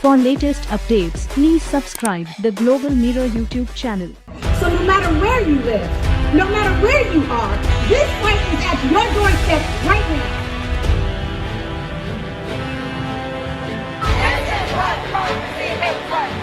For latest updates, please subscribe the Global Mirror YouTube channel. So no matter where you live, no matter where you are, this fight is at your doorstep right now. This is what democracy looks like.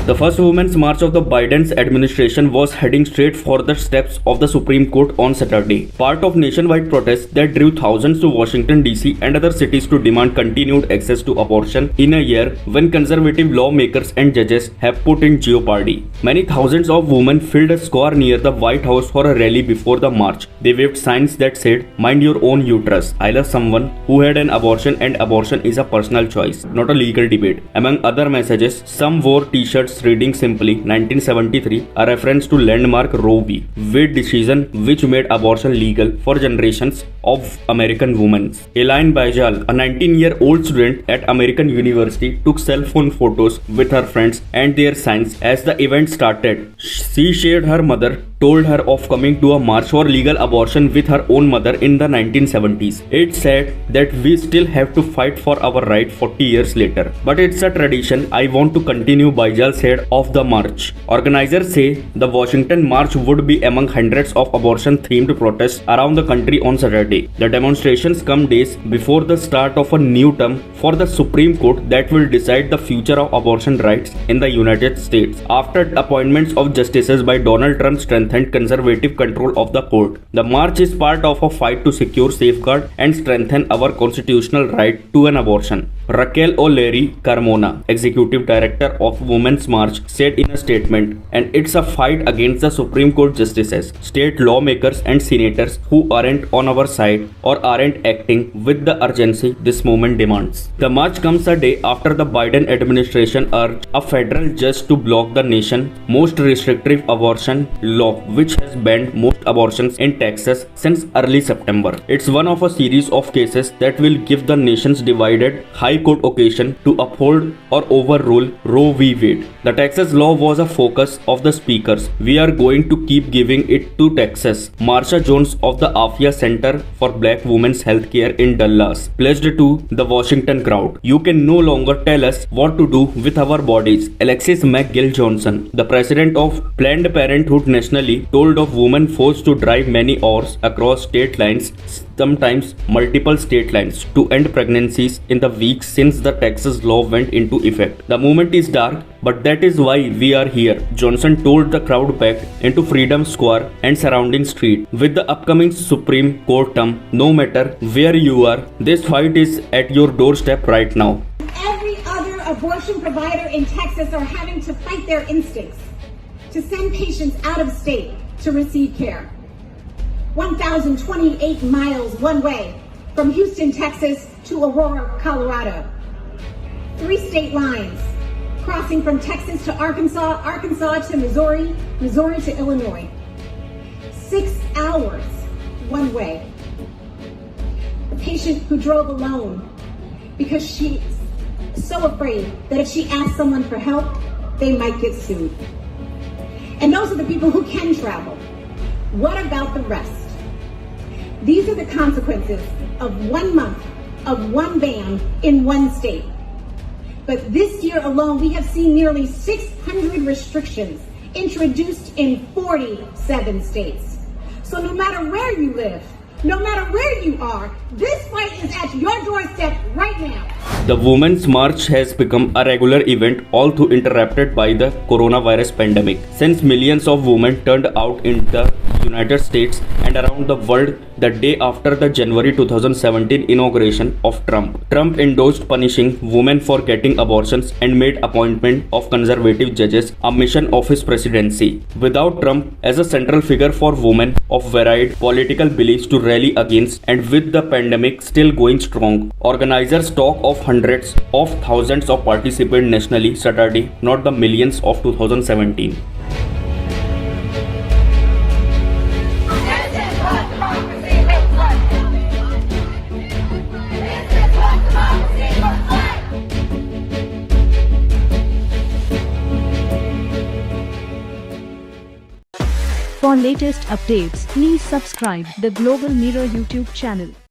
The first Women's March of the Biden's administration was heading straight for the steps of the Supreme Court on Saturday, part of nationwide protests that drew thousands to Washington, D.C. and other cities to demand continued access to abortion in a year when conservative lawmakers and judges have put in jeopardy. Many thousands of women filled a square near the White House for a rally before the march. They waved signs that said, "Mind your own uterus. I love someone who had an abortion and abortion is a personal choice, not a legal debate." Among other messages, some wore t-shirts reading simply 1973, a reference to landmark Roe v. Wade decision which made abortion legal for generations of American women. Elaine Bajal, a 19-year-old student at American University, took cell phone photos with her friends and their signs as the event started. She shared her mother told her of coming to a march for legal abortion with her own mother in the 1970s. It said that we still have to fight for our right 40 years later. But it's a tradition I want to continue, Bajal said of the march. Organizers say the Washington March would be among hundreds of abortion-themed protests around the country on Saturday. The demonstrations come days before the start of a new term for the Supreme Court that will decide the future of abortion rights in the United States. After appointments of justices by Donald Trump strengthened conservative control of the court, the march is part of a fight to secure, safeguard, and strengthen our constitutional right to an abortion. Raquel O'Leary Carmona, executive director of Women's March, said in a statement, "And it's a fight against the Supreme Court justices, state lawmakers, and senators who aren't on our side or aren't acting with the urgency this movement demands." The march comes a day after the Biden administration urged a federal judge to block the nation's most restrictive abortion law, which has banned most abortions in Texas since early September. It's one of a series of cases that will give the nation's divided High Court occasion to uphold or overrule Roe v. Wade. The Texas law was a focus of the speakers. "We are going to keep giving it to Texas," Marsha Jones of the AFIA Center for Black Women's Healthcare in Dallas pledged to the Washington crowd. "You can no longer tell us what to do with our bodies," Alexis McGill Johnson, the president of Planned Parenthood nationally, told of women forced to drive many hours across state lines, sometimes multiple state lines, to end pregnancies in the weeks since the Texas law went into effect. "The moment is dark, but that is why we are here," Johnson told the crowd packed into Freedom Square and surrounding street. "With the upcoming Supreme Court term, no matter where you are, this fight is at your doorstep right now." Every other abortion provider in Texas are having to fight their instincts to send patients out of state to receive care. 1,028 miles one way from Houston, Texas to Aurora, Colorado. 3 state lines crossing from Texas to Arkansas, Arkansas to Missouri, Missouri to Illinois. 6 hours one way. A patient who drove alone because she's so afraid that if she asks someone for help, they might get sued. And those are the people who can travel. What about the rest? These are the consequences of 1 month of one ban in one state. But this year alone, we have seen nearly 600 restrictions introduced in 47 states. So no matter where you live, no matter where you are, this fight is at your doorstep right now. The Women's March has become a regular event, although interrupted by the coronavirus pandemic, since millions of women turned out in the United States and around the world the day after the January 2017 inauguration of Trump. Trump endorsed punishing women for getting abortions and made appointment of conservative judges a mission of his presidency. Without Trump as a central figure for women of varied political beliefs to rally against, and with the pandemic still going strong, organizers talk of hundreds of thousands of participants nationally Saturday, not the millions of 2017. For For latest updates, please subscribe the Global Mirror YouTube channel.